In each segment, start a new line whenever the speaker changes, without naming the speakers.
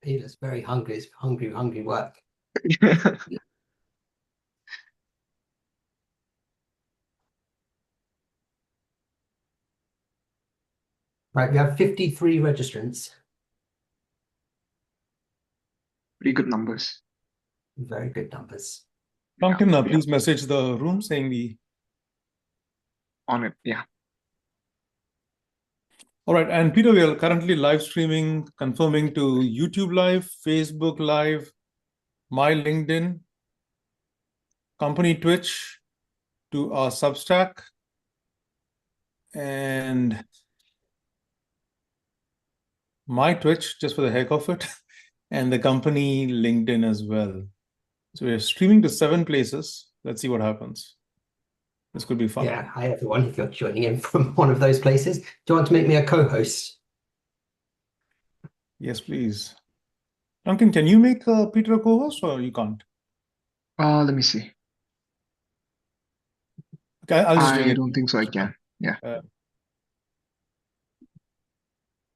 He looks very hungry. It's hungry work. Right, we have 53 registrants.
Pretty good numbers.
Very good numbers.
Duncan,
Yeah.
please message the room saying we.
On it, yeah.
All right, and Peter, we are currently live streaming, confirming to YouTube Live, Facebook Live, my LinkedIn, company Twitch, to our Substack, and my Twitch, just for the heck of it, and the company LinkedIn as well. So we're streaming to 7 places. Let's see what happens. This could be fun.
Yeah, hi everyone. If you're joining in from one of those places, do you want to make me a co-host?
Yes, please. Duncan, can you make Peter a co-host or you can't?
Let me see.
Okay, I'll just do
I
it.
don't think so. I can. Yeah.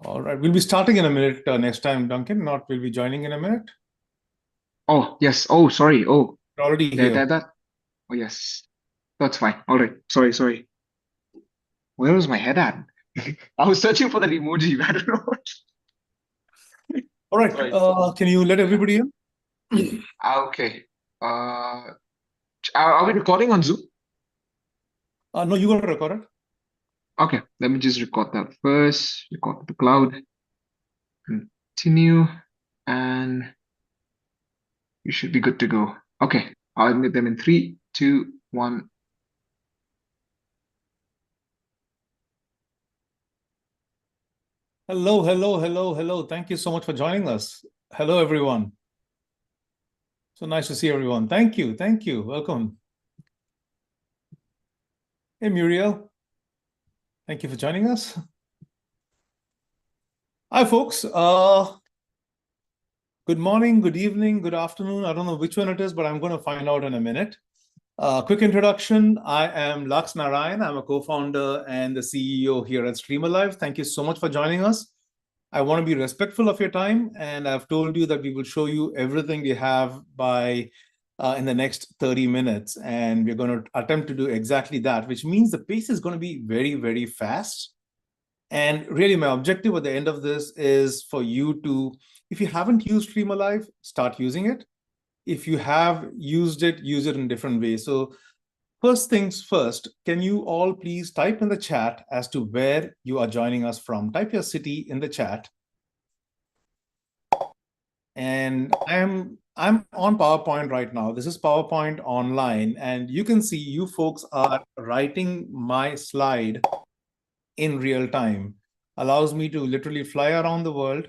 All right, we'll be starting in a minute next time, Duncan. Not we'll be joining in a minute.
Oh, yes. Oh, sorry. Oh,
We're already here.
that. Oh, yes. That's fine. All right. Sorry. Where was my head at? I was searching for that emoji. I don't know.
All right,
Sorry.
can you let everybody in?
Okay. Are we recording on Zoom?
No, you got to record it.
Okay. Let me just record that first. Record to the cloud. Continue. And you should be good to go. Okay. I'll admit them in 3, 2, 1.
Hello. Thank you so much for joining us. Hello, everyone. So nice to see everyone. Thank you. Welcome. Hey, Muriel. Thank you for joining us. Hi, folks. Good morning, good evening, good afternoon. I don't know which one it is, but I'm going to find out in a minute. Quick introduction. I am Laks Narayan. I'm a co-founder and the CEO here at Streamer Live. Thank you so much for joining us. I want to be respectful of your time, and I've told you that we will show you everything we have by in the next 30 minutes, and we're going to attempt to do exactly that, which means the pace is going to be very, very fast. And really, my objective at the end of this is for you to, if you haven't used Streamer Live, start using it. If you have used it, use it in different ways. So first things first, can you all please type in the chat as to where you are joining us from? Type your city in the chat. And I'm on PowerPoint right now. This is PowerPoint online, and you can see you folks are writing my slide in real time. Allows me to literally fly around the world.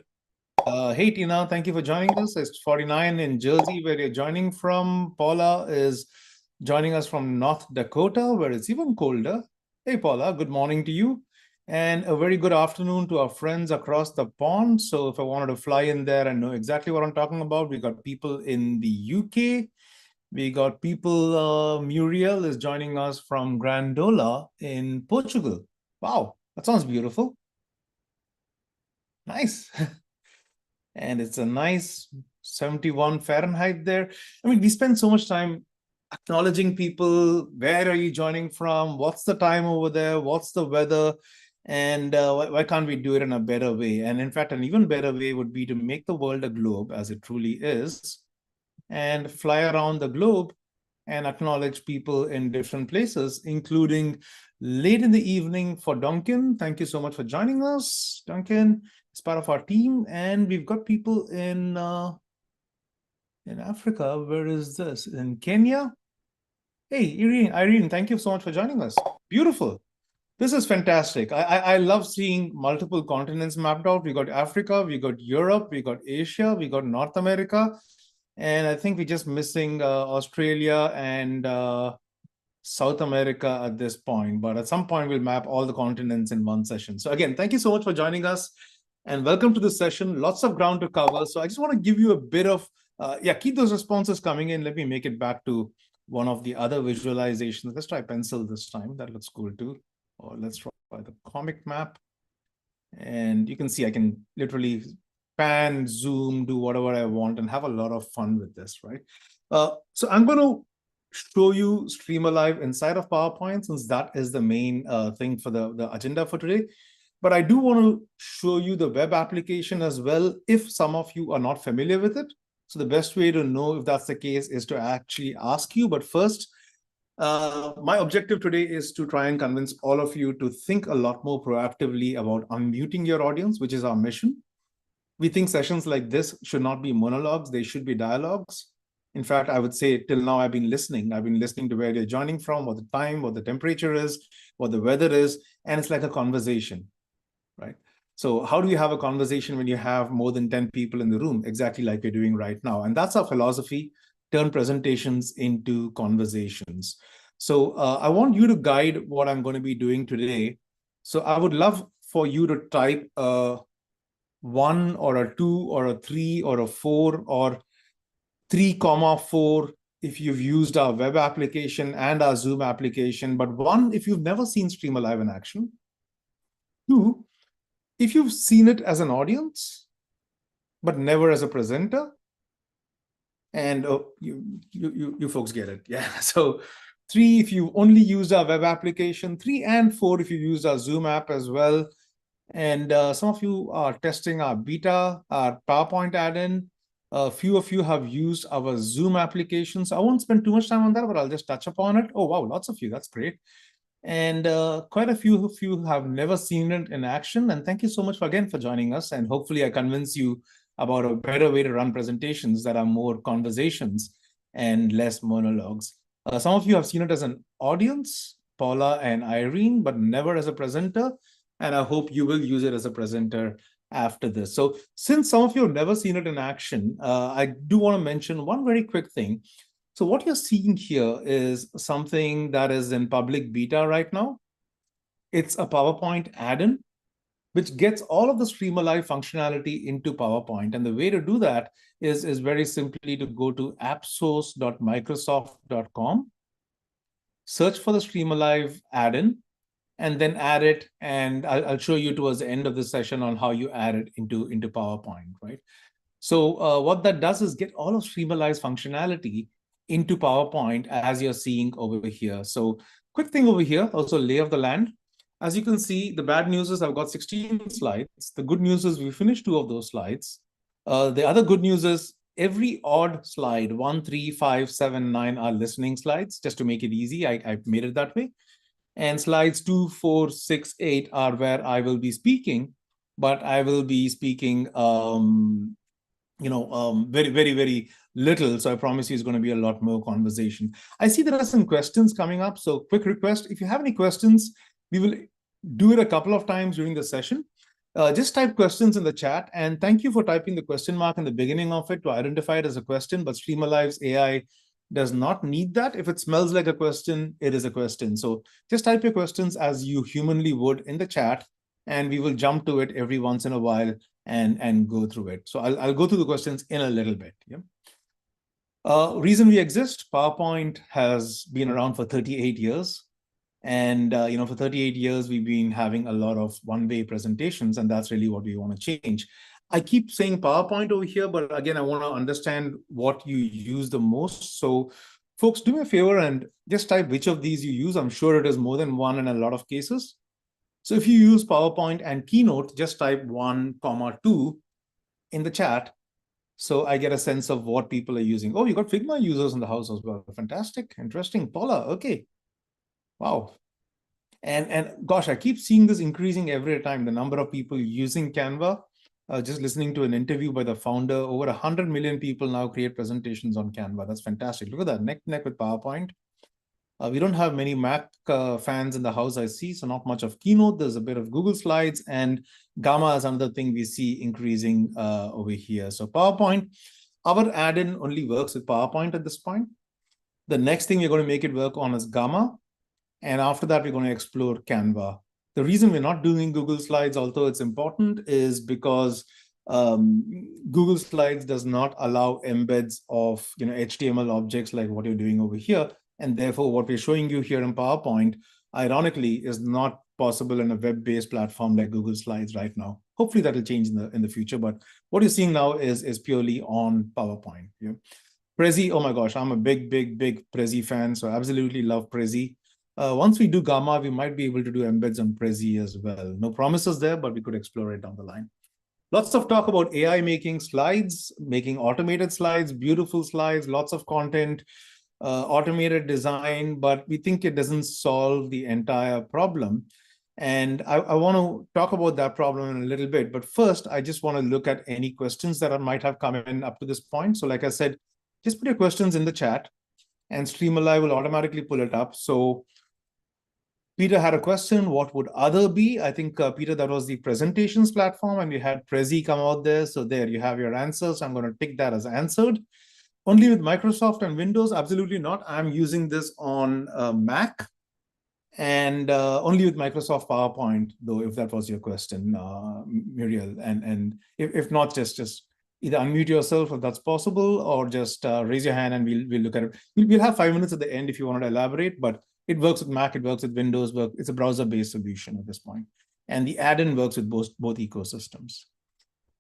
Hey, Tina, thank you for joining us. It's 49 in Jersey, where you're joining from. Paula is joining us from North Dakota, where it's even colder. Hey, Paula, good morning to you. And a very good afternoon to our friends across the pond. So if I wanted to fly in there and know exactly what I'm talking about, we got people in the UK. We got people, Muriel is joining us from Grandola in Portugal. Wow, that sounds beautiful. Nice. And it's a nice 71 Fahrenheit there. I mean, we spend so much time acknowledging people. Where are you joining from? What's the time over there? What's the weather? And why can't we do it in a better way? And in fact, an even better way would be to make the world a globe as it truly is and fly around the globe and acknowledge people in different places, including late in the evening for Duncan. Thank you so much for joining us, Duncan. It's part of our team, and we've got people in Africa. Where is this? In Kenya. Hey, Irene, thank you so much for joining us. Beautiful. This is fantastic. I love seeing multiple continents mapped out. We got Africa, we got Europe, we got Asia, we got North America, and I think we're just missing Australia and South America at this point. But at some point, we'll map all the continents in one session. So again, thank you so much for joining us. And welcome to this session. Lots of ground to cover. So I just want to give you a bit of, keep those responses coming in. Let me make it back to one of the other visualizations. Let's try pencil this time. That looks cool too. Or let's try the comic map. And you can see I can literally pan, zoom, do whatever I want, and have a lot of fun with this, right? So I'm going to show you Streamer Live inside of PowerPoint, since that is the main thing for the agenda for today. But I do want to show you the web application as well, if some of you are not familiar with it. So the best way to know if that's the case is to actually ask you. But first, my objective today is to try and convince all of you to think a lot more proactively about unmuting your audience, which is our mission. We think sessions like this should not be monologues, they should be dialogues. In fact, I would say till now I've been listening. I've been listening to where you're joining from, what the time, what the temperature is, what the weather is, and it's like a conversation, right? So how do you have a conversation when you have more than 10 people in the room, exactly like we're doing right now? And that's our philosophy, turn presentations into conversations. So I want you to guide what I'm going to be doing today. So I would love for you to type a 1 or a 2 or a 3 or a 4 or 3,4 if you've used our web application and our Zoom application, but 1 if you've never seen Streamer Live in action. 2, if you've seen it as an audience, but never as a presenter. And you folks get it, yeah. So 3 if you only used our web application, 3 and 4 if you used our Zoom app as well. And some of you are testing our beta, our PowerPoint add-in. A few of you have used our Zoom application. So I won't spend too much time on that, but I'll just touch upon it. Oh, wow, lots of you, that's great. And quite a few of you have never seen it in action. And thank you so much again for joining us. And hopefully I convince you about a better way to run presentations that are more conversations and less monologues. Some of you have seen it as an audience, Paula and Irene, but never as a presenter. And I hope you will use it as a presenter after this. So since some of you have never seen it in action, I do want to mention one very quick thing. So what you're seeing here is something that is in public beta right now. It's a PowerPoint add-in, which gets all of the Streamer Live functionality into PowerPoint. And the way to do that is very simply to go to appsource.microsoft.com, search for the Streamer Live add-in, and then add it. And I'll show you towards the end of the session on how you add it into PowerPoint, right? So what that does is get all of Streamer Live's functionality into PowerPoint as you're seeing over here. So quick thing over here, also lay of the land. As you can see, the bad news is I've got 16 slides. The good news is we finished 2 of those slides. The other good news is every odd slide, 1, 3, 5, 7, 9 are listening slides, just to make it easy. I've made it that way. And slides 2, 4, 6, 8 are where I will be speaking, but I will be speaking, very, very, very little. So I promise you it's going to be a lot more conversation. I see there are some questions coming up. So quick request, if you have any questions, we will do it a couple of times during the session. Just type questions in the chat. And thank you for typing the question mark in the beginning of it to identify it as a question. But Streamer Live's AI does not need that. If it smells like a question, it is a question. So just type your questions as you humanly would in the chat, and we will jump to it every once in a while and go through it. So I'll go through the questions in a little bit. Yeah. Reason we exist, PowerPoint has been around for 38 years. And for 38 years, we've been having a lot of one-way presentations, and that's really what we want to change. I keep saying PowerPoint over here, but again, I want to understand what you use the most. So folks, do me a favor and just type which of these you use. I'm sure it is more than one in a lot of cases. So if you use PowerPoint and Keynote, just type 1, 2 in the chat. So I get a sense of what people are using. Oh, you got Figma users in the house as well. Fantastic. Interesting. Paula, okay. Wow. And gosh, I keep seeing this increasing every time, the number of people using Canva. Just listening to an interview by the founder, over 100 million people now create presentations on Canva. That's fantastic. Look at that, neck to neck with PowerPoint. We don't have many Mac fans in the house, I see, so not much of Keynote. There's a bit of Google Slides, and Gamma is another thing we see increasing over here. So PowerPoint, our add-in only works with PowerPoint at this point. The next thing we're going to make it work on is Gamma. And after that, we're going to explore Canva. The reason we're not doing Google Slides, although it's important, is because Google Slides does not allow embeds of HTML objects like what you're doing over here. And therefore, what we're showing you here in PowerPoint, ironically, is not possible in a web-based platform like Google Slides right now. Hopefully that will change in the future. But what you're seeing now is purely on PowerPoint. Yeah. Prezi, oh my gosh, I'm a big Prezi fan, so absolutely love Prezi. Once we do Gamma, we might be able to do embeds on Prezi as well. No promises there, but we could explore it down the line. Lots of talk about AI making slides, making automated slides, beautiful slides, lots of content, automated design, but we think it doesn't solve the entire problem. And I want to talk about that problem in a little bit. But first, I just want to look at any questions that might have come in up to this point. So like I said, just put your questions in the chat and Streamalive will automatically pull it up. So Peter had a question, what would other be? I think, Peter, that was the presentations platform and we had Prezi come out there. So there you have your answers. I'm going to tick that as answered. Only with Microsoft and Windows? Absolutely not. I'm using this on Mac and only with Microsoft PowerPoint, though, if that was your question, Muriel. And if not, just either unmute yourself if that's possible, or just raise your hand and we'll look at it. We'll have 5 minutes at the end if you want to elaborate, but it works with Mac, it works with Windows, it's a browser-based solution at this point. And the add-in works with both ecosystems.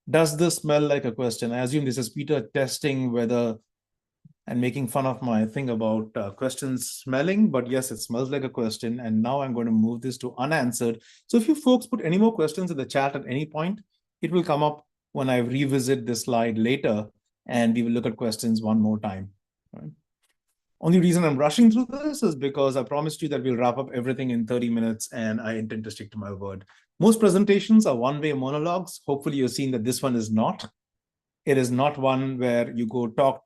Does this smell like a question? I assume this is Peter testing whether and making fun of my thing about questions smelling, but yes, it smells like a question. And now I'm going to move this to unanswered. So if you folks put any more questions in the chat at any point, it will come up when I revisit this slide later, and we will look at questions one more time. Right? Only reason I'm rushing through this is because I promised you that we'll wrap up everything in 30 minutes, and I intend to stick to my word. Most presentations are one-way monologues. Hopefully you've seen that this one is not. It is not one where you go talk.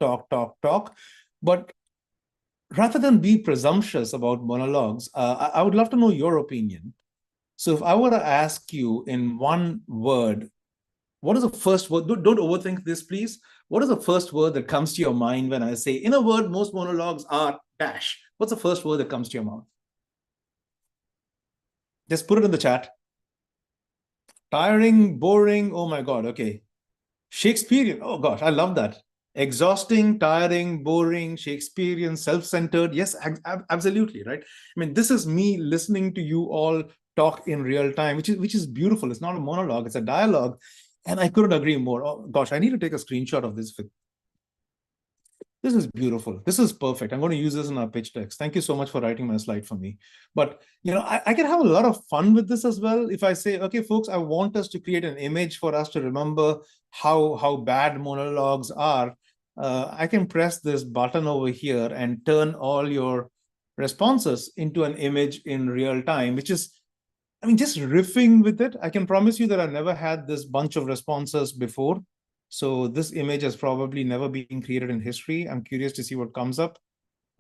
But rather than be presumptuous about monologues, I would love to know your opinion. So if I were to ask you in one word, what is the first word? Don't overthink this, please. What is the first word that comes to your mind when I say, in a word, most monologues are dash? What's the first word that comes to your mouth? Just put it in the chat. Tiring, boring, oh my God, okay. Shakespearean, oh gosh, I love that. Exhausting, tiring, boring, Shakespearean, self-centered. Yes, absolutely, right? I mean, this is me listening to you all talk in real time, which is beautiful. It's not a monologue, it's a dialogue. And I couldn't agree more. Oh gosh, I need to take a screenshot of this. This is beautiful. This is perfect. I'm going to use this in our pitch text. Thank you so much for writing my slide for me. But, you know, I can have a lot of fun with this as well. If I say, okay, folks, I want us to create an image for us to remember how bad monologues are. I can press this button over here and turn all your responses into an image in real time, which is, I mean, just riffing with it. I can promise you that I've never had this bunch of responses before. So this image has probably never been created in history. I'm curious to see what comes up.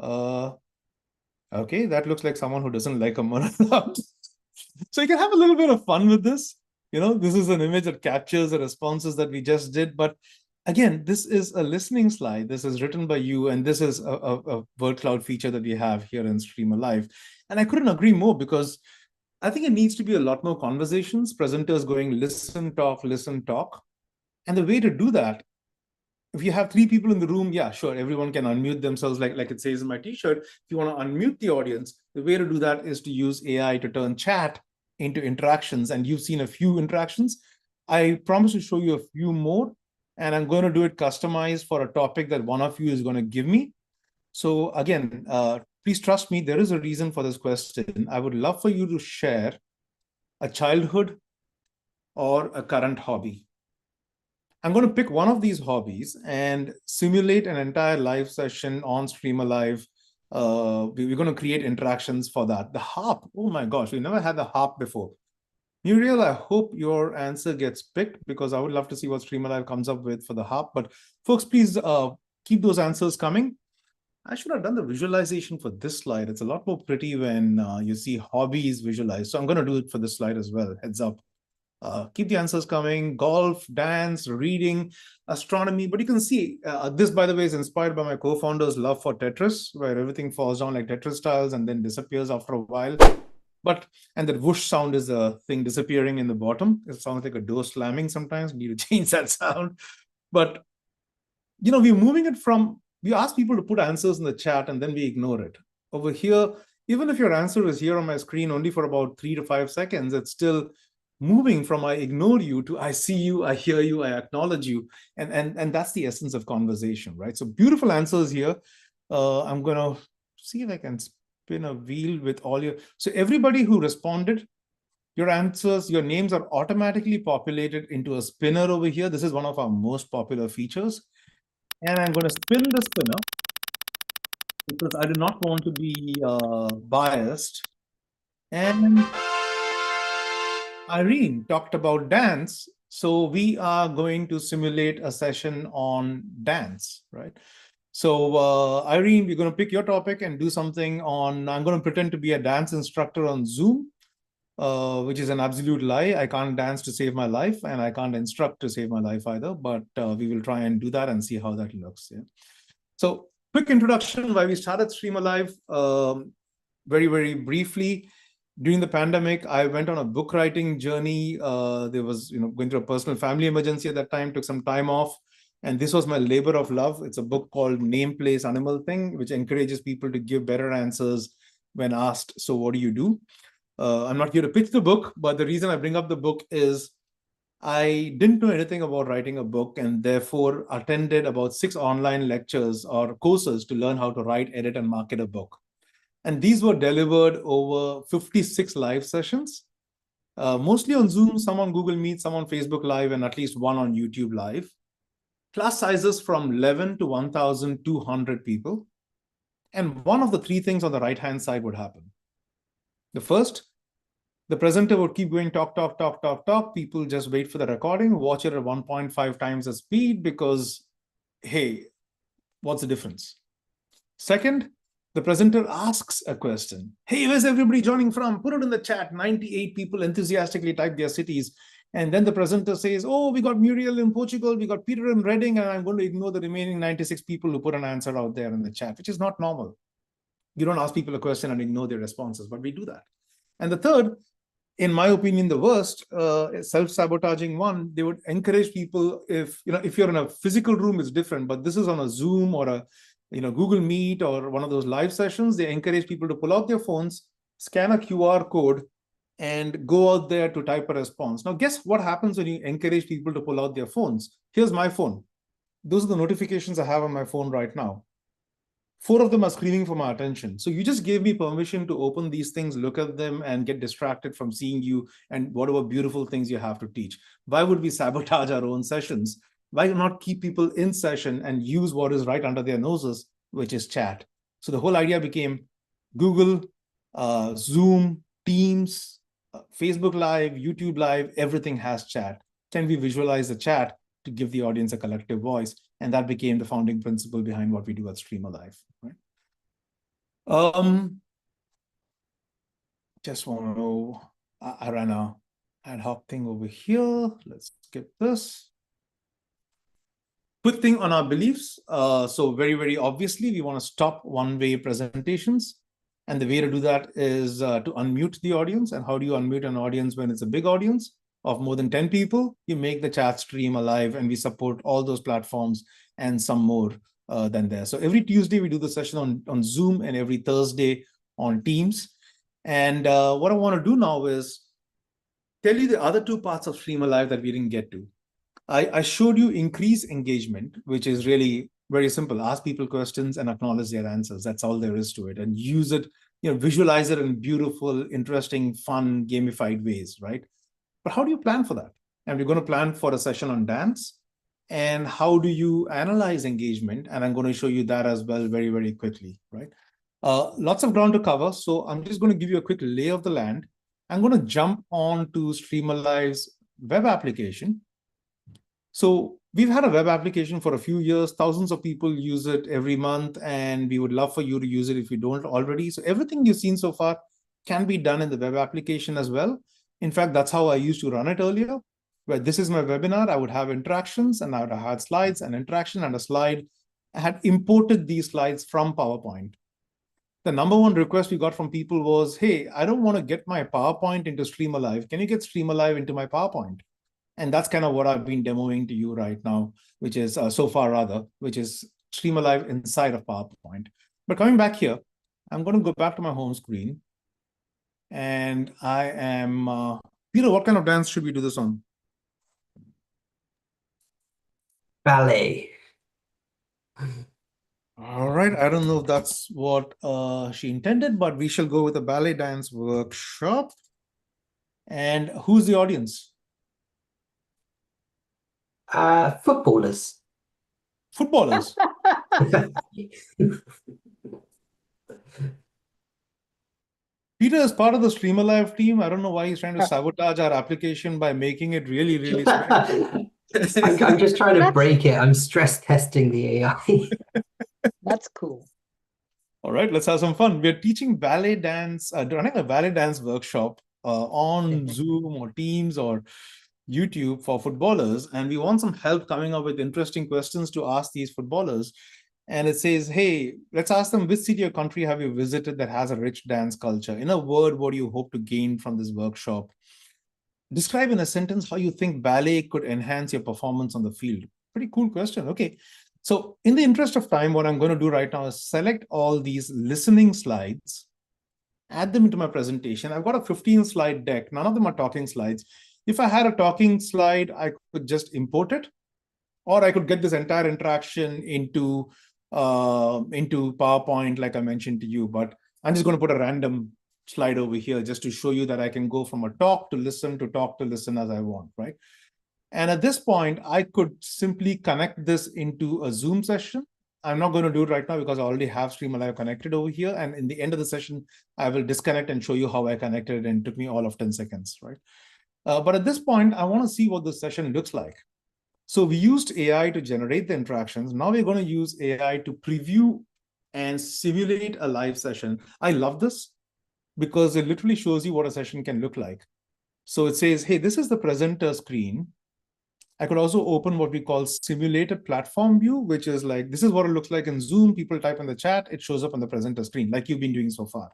Okay, that looks like someone who doesn't like a monologue. So you can have a little bit of fun with this. You know, this is an image that captures the responses that we just did. But again, this is a listening slide. This is written by you, and this is a word cloud feature that we have here in Streamalive. And I couldn't agree more, because I think it needs to be a lot more conversations, presenters going listen, talk, listen, talk. And the way to do that, if you have 3 people in the room, yeah, sure, everyone can unmute themselves like it says in my t-shirt. If you want to unmute the audience, the way to do that is to use AI to turn chat into interactions. And you've seen a few interactions. I promise to show you a few more, and I'm going to do it customized for a topic that one of you is going to give me. So again, please trust me, there is a reason for this question. I would love for you to share a childhood or a current hobby. I'm going to pick one of these hobbies and simulate an entire live session on Streamalive. We're going to create interactions for that. The harp, oh my gosh, we never had the harp before. Muriel, I hope your answer gets picked, because I would love to see what Streamalive comes up with for the harp. But folks, please keep those answers coming. I should have done the visualization for this slide. It's a lot more pretty when you see hobbies visualized. So I'm going to do it for this slide as well, heads up. Keep the answers coming. Golf, dance, reading, astronomy. But you can see this, by the way, is inspired by my co-founder's love for Tetris, where everything falls down like Tetris tiles and then disappears after a while. And that whoosh sound is a thing disappearing in the bottom. It sounds like a door slamming sometimes. We need to change that sound. But, you know, we're moving it from, we ask people to put answers in the chat and then we ignore it. Over here, even if your answer is here on my screen only for about 3 to 5 seconds, it's still moving from I ignore you to I see you, I hear you, I acknowledge you. And that's the essence of conversation, right? So beautiful answers here. I'm going to see if I can spin a wheel with all your. So everybody who responded, your answers, your names are automatically populated into a spinner over here. This is one of our most popular features. And I'm going to spin the spinner because I do not want to be biased. And Irene talked about dance. So we are going to simulate a session on dance, right? So Irene, we're going to pick your topic and do something on, I'm going to pretend to be a dance instructor on Zoom, which is an absolute lie. I can't dance to save my life and I can't instruct to save my life either, but we will try and do that and see how that looks. Yeah. So quick introduction, why we started Stream Alive. Very, very briefly, during the pandemic, I went on a book writing journey. There was, going through a personal family emergency at that time, took some time off. And this was my labor of love. It's a book called Name, Place, Animal Thing, which encourages people to give better answers when asked, so what do you do? I'm not here to pitch the book, but the reason I bring up the book is I didn't know anything about writing a book and therefore attended about 6 online lectures or courses to learn how to write, edit, and market a book. And these were delivered over 56 live sessions, mostly on Zoom, some on Google Meet, some on Facebook Live, and at least one on YouTube Live. Class sizes from 11 to 1,200 people. And one of the 3 things on the right-hand side would happen. The first, the presenter would keep going, talk, talk, talk, talk, talk. People just wait for the recording, watch it at 1.5 times the speed because, hey, what's the difference? Second, the presenter asks a question. Hey, where's everybody joining from? Put it in the chat. 98 people enthusiastically type their cities. And then the presenter says, oh, we got Muriel in Portugal, we got Peter in Reading, and I'm going to ignore the remaining 96 people who put an answer out there in the chat, which is not normal. You don't ask people a question and ignore their responses, but we do that. And the third, in my opinion, the worst, self-sabotaging one, they would encourage people if you're in a physical room, it's different, but this is on a Zoom or a Google Meet or one of those live sessions, they encourage people to pull out their phones, scan a QR code, and go out there to type a response. Now, guess what happens when you encourage people to pull out their phones? Here's my phone. Those are the notifications I have on my phone right now. 4 of them are screaming for my attention. So you just gave me permission to open these things, look at them, and get distracted from seeing you and whatever beautiful things you have to teach. Why would we sabotage our own sessions? Why not keep people in session and use what is right under their noses, which is chat? So the whole idea became Google, Zoom, Teams, Facebook Live, YouTube Live, everything has chat. Can we visualize the chat to give the audience a collective voice? And that became the founding principle behind what we do at Stream Alive. Right? Just want to know, I ran a ad hoc thing over here. Let's skip this. Quick thing on our beliefs. So very, very obviously, we want to stop one-way presentations. And the way to do that is to unmute the audience. And how do you unmute an audience when it's a big audience of more than 10 people? You make the chat stream alive, and we support all those platforms and some more than there. So every Tuesday, we do the session on Zoom and every Thursday on Teams. And what I want to do now is tell you the other 2 parts of Stream Alive that we didn't get to. I showed you increase engagement, which is really very simple. Ask people questions and acknowledge their answers. That's all there is to it. And use it, visualize it in beautiful, interesting, fun, gamified ways, right? But how do you plan for that? And we're going to plan for a session on dance. And how do you analyze engagement? And I'm going to show you that as well very, very quickly, right? Lots of ground to cover. So I'm just going to give you a quick lay of the land. I'm going to jump on to Stream Alive's web application. So we've had a web application for a few years. Thousands of people use it every month, and we would love for you to use it if you don't already. So everything you've seen so far can be done in the web application as well. In fact, that's how I used to run it earlier, where this is my webinar. I would have interactions, and I would have had slides, an interaction, and a slide. I had imported these slides from PowerPoint. The number 1 request we got from people was, hey, I don't want to get my PowerPoint into Stream Alive. Can you get Stream Alive into my PowerPoint? And that's kind of what I've been demoing to you right now, which is so far rather, which is Stream Alive inside of PowerPoint. But coming back here, I'm going to go back to my home screen. And I am Peter, what kind of dance should we do this on?
Ballet.
All right. I don't know if that's what she intended, but we shall go with a ballet dance workshop. And who's the audience?
Footballers.
Footballers. Peter is part of the Streamer Live team. I don't know why he's trying to sabotage our application by making it really, really special.
I'm just trying to break it. I'm stress testing the AI.
That's cool.
All right, let's have some fun. We're teaching ballet dance, running a ballet dance workshop on Zoom or Teams or YouTube for footballers. And we want some help coming up with interesting questions to ask these footballers. And it says, hey, let's ask them, which city or country have you visited that has a rich dance culture? In a word, what do you hope to gain from this workshop? Describe in a sentence how you think ballet could enhance your performance on the field. Pretty cool question. Okay. So in the interest of time, what I'm going to do right now is select all these listening slides, add them into my presentation. I've got a 15-slide deck. None of them are talking slides. If I had a talking slide, I could just import it, or I could get this entire interaction into PowerPoint, like I mentioned to you. But I'm just going to put a random slide over here just to show you that I can go from a talk to listen as I want, right? And at this point, I could simply connect this into a Zoom session. I'm not going to do it right now because I already have Stream Alive connected over here. And in the end of the session, I will disconnect and show you how I connected it, and it took me all of 10 seconds, right? But at this point, I want to see what the session looks like. So we used AI to generate the interactions. Now we're going to use AI to preview and simulate a live session. I love this because it literally shows you what a session can look like. So it says, hey, this is the presenter screen. I could also open what we call simulated platform view, which is like, this is what it looks like in Zoom. People type in the chat, it shows up on the presenter screen, like you've been doing so far.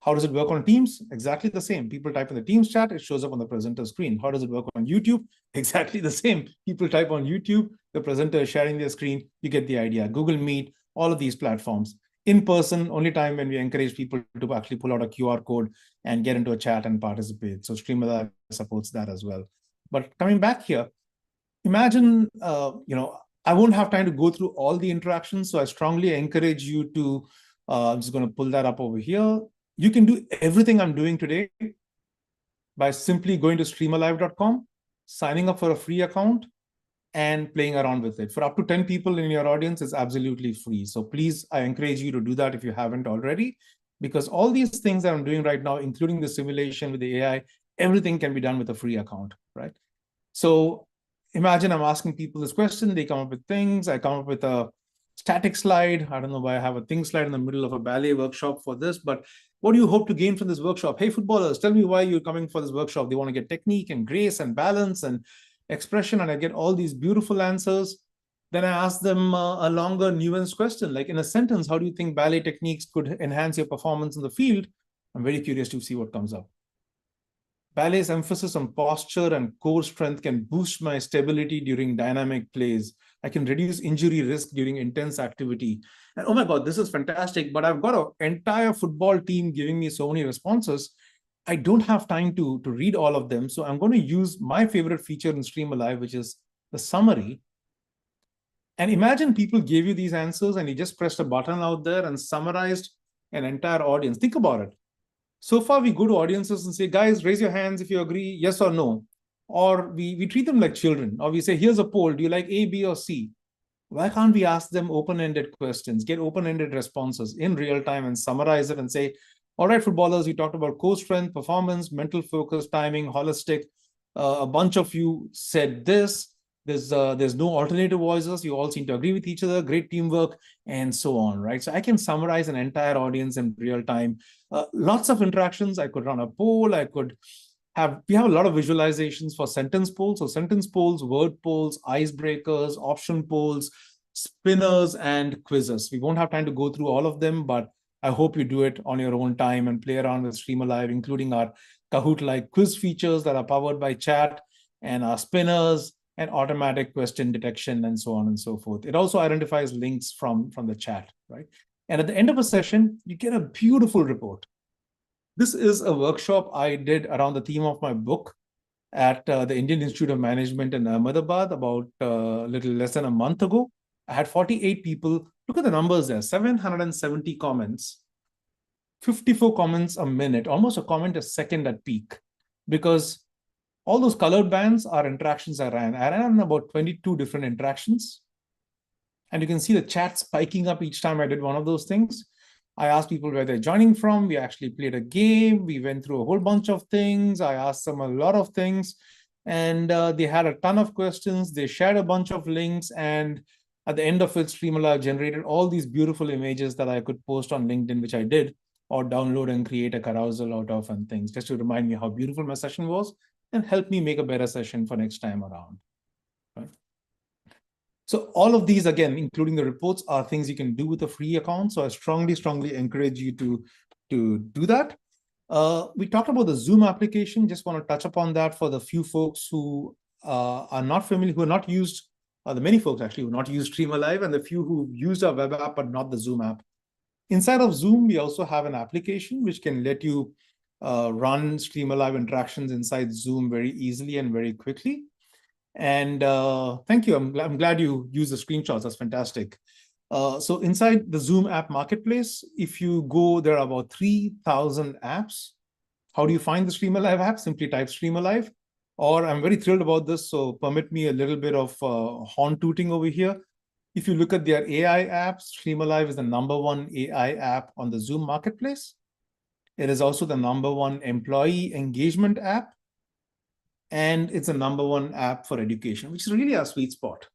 How does it work on Teams? Exactly the same. People type in the Teams chat, it shows up on the presenter screen. How does it work on YouTube? Exactly the same. People type on YouTube, the presenter is sharing their screen, you get the idea. Google Meet, all of these platforms. In person, only time when we encourage people to actually pull out a QR code and get into a chat and participate. So Streamer supports that as well. But coming back here, imagine, I won't have time to go through all the interactions. So I strongly encourage you to, I'm just going to pull that up over here. You can do everything I'm doing today by simply going to streamerlive.com, signing up for a free account, and playing around with it. For up to 10 people in your audience, it's absolutely free. So please, I encourage you to do that if you haven't already, because all these things that I'm doing right now, including the simulation with the AI, everything can be done with a free account, right? So imagine I'm asking people this question, they come up with things, I come up with a static slide. I don't know why I have a thing slide in the middle of a ballet workshop for this, but what do you hope to gain from this workshop? Hey, footballers, tell me why you're coming for this workshop. They want to get technique and grace and balance and expression, and I get all these beautiful answers. Then I ask them a longer, nuanced question, like in a sentence, how do you think ballet techniques could enhance your performance in the field? I'm very curious to see what comes up. Ballet's emphasis on posture and core strength can boost my stability during dynamic plays. I can reduce injury risk during intense activity. And oh my God, this is fantastic, but I've got an entire football team giving me so many responses. I don't have time to read all of them. So I'm going to use my favorite feature in Stream Alive, which is the summary. And imagine people gave you these answers and you just pressed a button out there and summarized an entire audience. Think about it. So far, we go to audiences and say, guys, raise your hands if you agree, yes or no. Or we treat them like children. Or we say, here's a poll. Do you like A, B, or C? Why can't we ask them open-ended questions, get open-ended responses in real time and summarize it and say, all right, footballers, you talked about core strength, performance, mental focus, timing, holistic. A bunch of you said this. There's no alternative voices. You all seem to agree with each other, great teamwork, and so on, right? So I can summarize an entire audience in real time. Lots of interactions. I could run a poll. We have a lot of visualizations for sentence polls. So sentence polls, word polls, icebreakers, option polls, spinners, and quizzes. We won't have time to go through all of them, but I hope you do it on your own time and play around with Stream Alive, including our Kahoot-like quiz features that are powered by chat, and our spinners, and automatic question detection, and so on and so forth. It also identifies links from the chat, right? And at the end of a session, you get a beautiful report. This is a workshop I did around the theme of my book at the Indian Institute of Management in Ahmedabad about a little less than a month ago. I had 48 people. Look at the numbers there, 770 comments, 54 comments a minute, almost a comment a second at peak, because all those colored bands are interactions I ran. I ran about 22 different interactions. And you can see the chat spiking up each time I did one of those things. I asked people where they're joining from. We actually played a game. We went through a whole bunch of things. I asked them a lot of things. And they had a ton of questions. They shared a bunch of links. And at the end of it, Streamalive generated all these beautiful images that I could post on LinkedIn, which I did, or download and create a carousel out of and things, just to remind me how beautiful my session was and help me make a better session for next time around. Right? So all of these, again, including the reports, are things you can do with a free account. So I strongly encourage you to do that. We talked about the Zoom application. Just want to touch upon that for the few folks who are not familiar, who are not used, the many folks actually who not used Streamalive, and the few who used our web app but not the Zoom app. Inside of Zoom, we also have an application which can let you run Streamalive interactions inside Zoom very easily and very quickly. And thank you. I'm glad you used the screenshots. That's fantastic. So inside the Zoom app marketplace, if you go, there are about 3,000 apps. How do you find the Streamalive app? Simply type Streamalive. Or I'm very thrilled about this, so permit me a little bit of horn tooting over here. If you look at their AI apps, Streamalive is the #1 AI app on the Zoom marketplace. It is also the #1 employee engagement app. And it's the #1 app for education, which is really our sweet spot.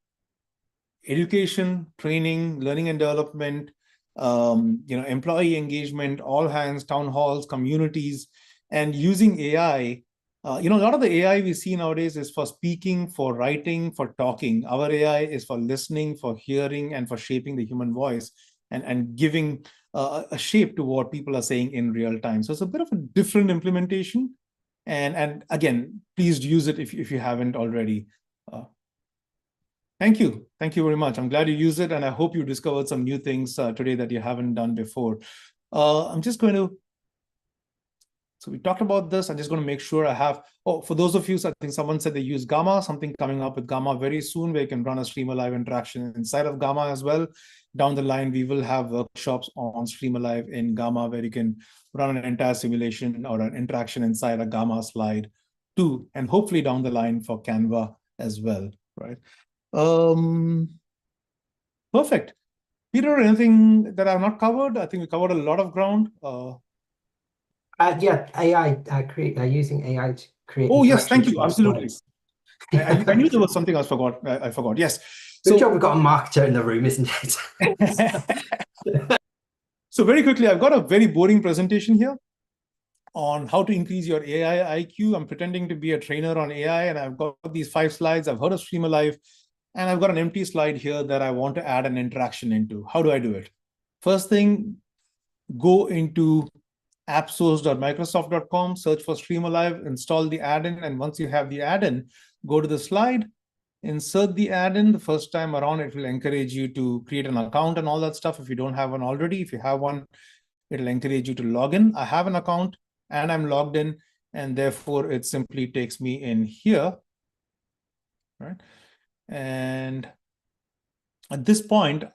Education, training, learning and development, employee engagement, all hands, town halls, communities, and using AI. A lot of the AI we see nowadays is for speaking, for writing, for talking. Our AI is for listening, for hearing, and for shaping the human voice and giving a shape to what people are saying in real time. So it's a bit of a different implementation. And again, please use it if you haven't already. Thank you. Thank you very much. I'm glad you used it, and I hope you discovered some new things today that you haven't done before. I'm just going to, so we talked about this. I'm just going to make sure I have, for those of you, I think someone said they use Gamma, something coming up with Gamma very soon where you can run a Streamalive interaction inside of Gamma as well. Down the line, we will have workshops on Streamalive in Gamma where you can run an entire simulation or an interaction inside a Gamma slide too, and hopefully down the line for Canva as well, right? Perfect. Peter, anything that I've not covered? I think we covered a lot of ground.
Yeah, AI using AI to create.
Oh yes, thank you.
interactions
Absolutely.
slides.
I knew there was something else I forgot. Yes.
Good job we've got a marketer in the room, isn't it?
So very quickly, I've got a very boring presentation here on how to increase your AI IQ. I'm pretending to be a trainer on AI, and I've got these 5 slides. I've heard of Streamalive, and I've got an empty slide here that I want to add an interaction into. How do I do it? First thing, go into appsource.microsoft.com, search for Streamalive, install the add-in, and once you have the add-in, go to the slide, insert the add-in. The first time around, it will encourage you to create an account and all that stuff if you don't have one already. If you have one, it'll encourage you to log in. I have an account and I'm logged in, and therefore it simply takes me in here, right? And at this point,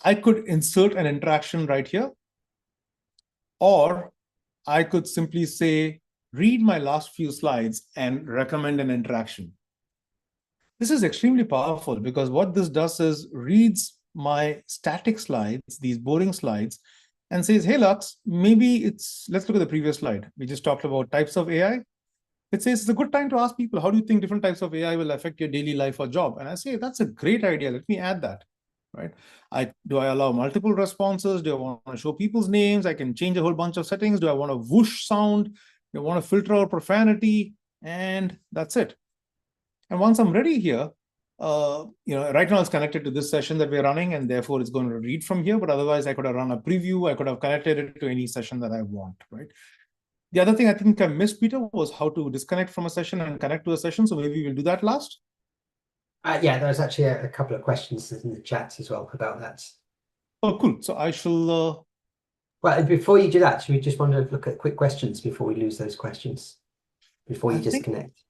I could insert an interaction right here, or I could simply say, read my last few slides and recommend an interaction. This is extremely powerful because what this does is reads my static slides, these boring slides, and says, hey, Lux, maybe let's look at the previous slide. We just talked about types of AI. It says it's a good time to ask people, how do you think different types of AI will affect your daily life or job? And I say, that's a great idea. Let me add that, right? Do I allow multiple responses? Do I want to show people's names? I can change a whole bunch of settings. Do I want a whoosh sound? Do I want to filter out profanity? And that's it. And once I'm ready here, right now it's connected to this session that we're running, and therefore it's going to read from here. But otherwise, I could have run a preview. I could have connected it to any session that I want, right? The other thing I think I missed, Peter, was how to disconnect from a session and connect to a session. So maybe we'll do that last.
Yeah, there's actually a couple of questions in the chats as well about that.
Oh, cool. So I shall
Well, before you do that, should we just want to look at quick questions before we lose those questions? Before you
I think-
disconnect.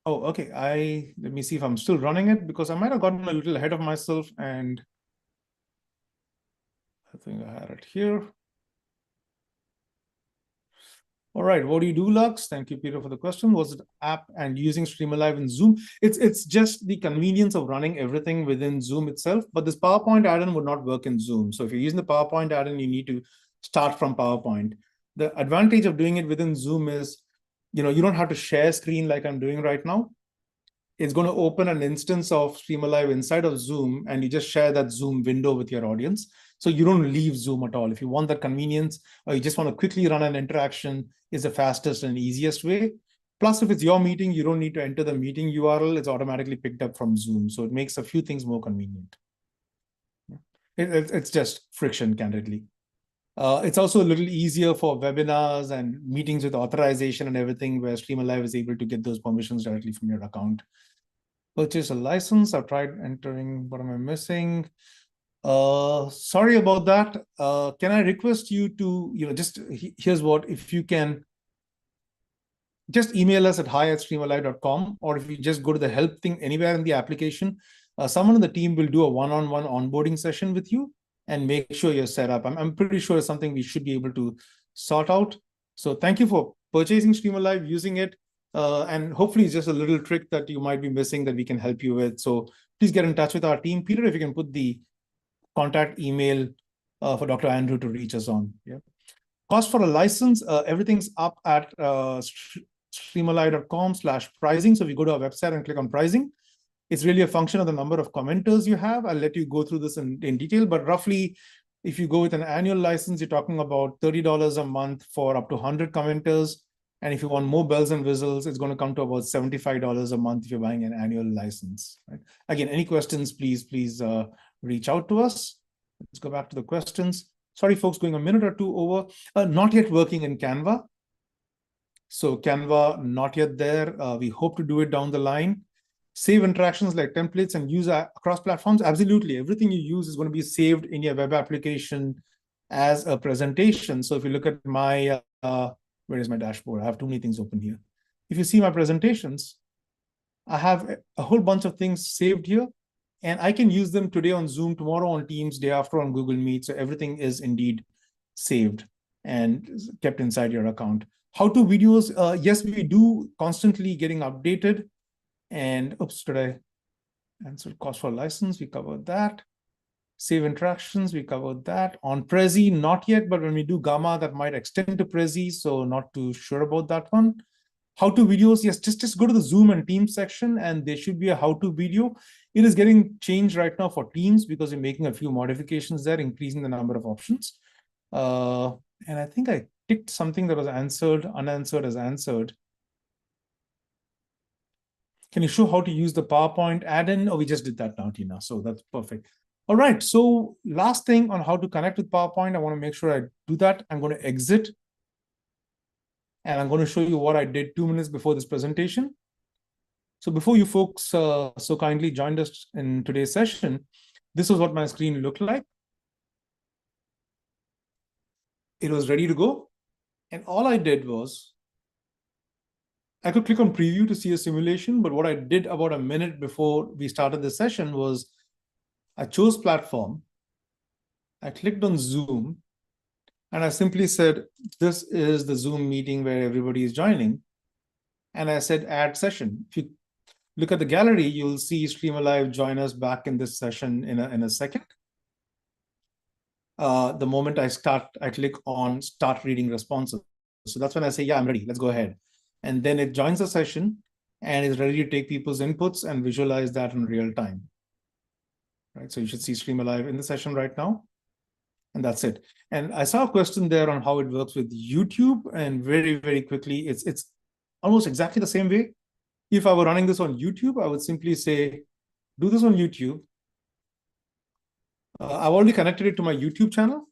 Oh, okay. Let me see if I'm still running it because I might have gotten a little ahead of myself, and I think I had it here. All right, what do you do, Lux? Thank you, Peter, for the question. Was it app and using Streamlive in Zoom? It's just the convenience of running everything within Zoom itself, but this PowerPoint add-in would not work in Zoom. So if you're using the PowerPoint add-in, you need to start from PowerPoint. The advantage of doing it within Zoom is, you don't have to share screen like I'm doing right now. It's going to open an instance of Streamlive inside of Zoom, and you just share that Zoom window with your audience. So you don't leave Zoom at all. If you want that convenience, or you just want to quickly run an interaction, is the fastest and easiest way. Plus, if it's your meeting, you don't need to enter the meeting URL. It's automatically picked up from Zoom. So it makes a few things more convenient. It's just friction, candidly. It's also a little easier for webinars and meetings with authorization and everything, where Streamlive is able to get those permissions directly from your account. Purchase a license. I've tried entering. What am I missing? Sorry about that. Can I request you to, here's what, if you can just email us at hi@streamalive.com, or if you just go to the help thing anywhere in the application, someone on the team will do a one-on-one onboarding session with you and make sure you're set up. I'm pretty sure it's something we should be able to sort out. So thank you for purchasing Streamlive, using it. And hopefully it's just a little trick that you might be missing that we can help you with. So please get in touch with our team. Peter, if you can put the contact email for Dr. Andrew to reach us on. Yeah. Cost for a license, everything's up at streamalive.com/pricing. So if you go to our website and click on pricing, it's really a function of the number of commenters you have. I'll let you go through this in detail, but roughly, if you go with an annual license, you're talking about $30 a month for up to 100 commenters. And if you want more bells and whistles, it's going to come to about $75 a month if you're buying an annual license. Right? Again, any questions, please reach out to us. Let's go back to the questions. Sorry, folks, going a minute or two over. Not yet working in Canva. So Canva, not yet there. We hope to do it down the line. Save interactions like templates and use across platforms. Absolutely. Everything you use is going to be saved in your web application as a presentation. So if you look at my, where is my dashboard? I have too many things open here. If you see my presentations, I have a whole bunch of things saved here, and I can use them today on Zoom, tomorrow on Teams, day after on Google Meet. So everything is indeed saved and kept inside your account. How-to videos, yes, we do constantly getting updated. And oops, did I answer cost for license? We covered that. Save interactions, we covered that. On Prezi, not yet, but when we do Gamma, that might extend to Prezi, so not too sure about that one. How-to videos, yes, just go to the Zoom and Teams section, and there should be a how-to video. It is getting changed right now for Teams because we're making a few modifications there, increasing the number of options. And I think I ticked something that was answered, unanswered as answered. Can you show how to use the PowerPoint add-in? Oh, we just did that now, Tina, so that's perfect. All right, so last thing on how to connect with PowerPoint, I want to make sure I do that. I'm going to exit. And I'm going to show you what I did 2 minutes before this presentation. So before you folks so kindly joined us in today's session, this was what my screen looked like. It was ready to go. And all I did was, I could click on preview to see a simulation, but what I did about a minute before we started the session was I chose platform, I clicked on Zoom, and I simply said, this is the Zoom meeting where everybody is joining. And I said, add session. If you look at the gallery, you'll see Streamlive join us back in this session in a second. The moment I click on start reading responses. So that's when I say, yeah, I'm ready, let's go ahead. And then it joins the session and is ready to take people's inputs and visualize that in real time. Right, so you should see Streamlive in the session right now. And that's it. And I saw a question there on how it works with YouTube, and very, very quickly, it's almost exactly the same way. If I were running this on YouTube, I would simply say, do this on YouTube. I've already connected it to my YouTube channel.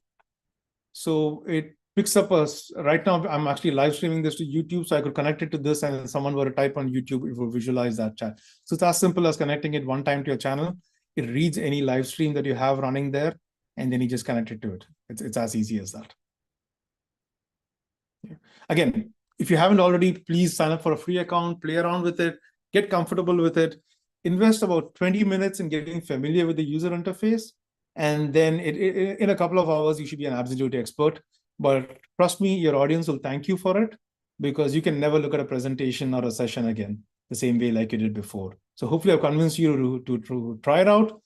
So it picks up right now, I'm actually live streaming this to YouTube, so I could connect it to this, and if someone were to type on YouTube, it will visualize that chat. So it's as simple as connecting it one time to your channel. It reads any live stream that you have running there, and then you just connect it to it. It's as easy as that. Again, if you haven't already, please sign up for a free account, play around with it, get comfortable with it, invest about 20 minutes in getting familiar with the user interface. And then in a couple of hours, you should be an absolute expert. But trust me, your audience will thank you for it, because you can never look at a presentation or a session again the same way like you did before. So hopefully I've convinced you to try it out.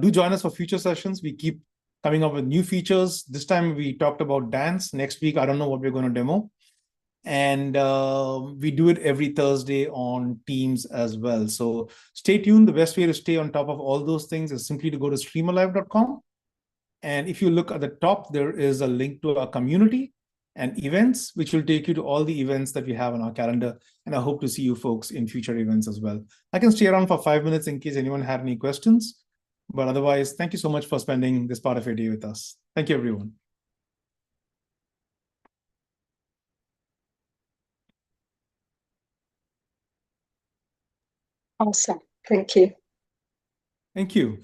Do join us for future sessions. We keep coming up with new features. This time we talked about dance. Next week, I don't know what we're going to demo. And we do it every Thursday on Teams as well. So stay tuned. The best way to stay on top of all those things is simply to go to streamalive.com. And if you look at the top, there is a link to our community and events, which will take you to all the events that we have on our calendar. And I hope to see you folks in future events as well. I can stay around for 5 minutes in case anyone had any questions. But otherwise, thank you so much for spending this part of your day with us. Thank you, everyone.
Awesome. Thank you.
Thank you.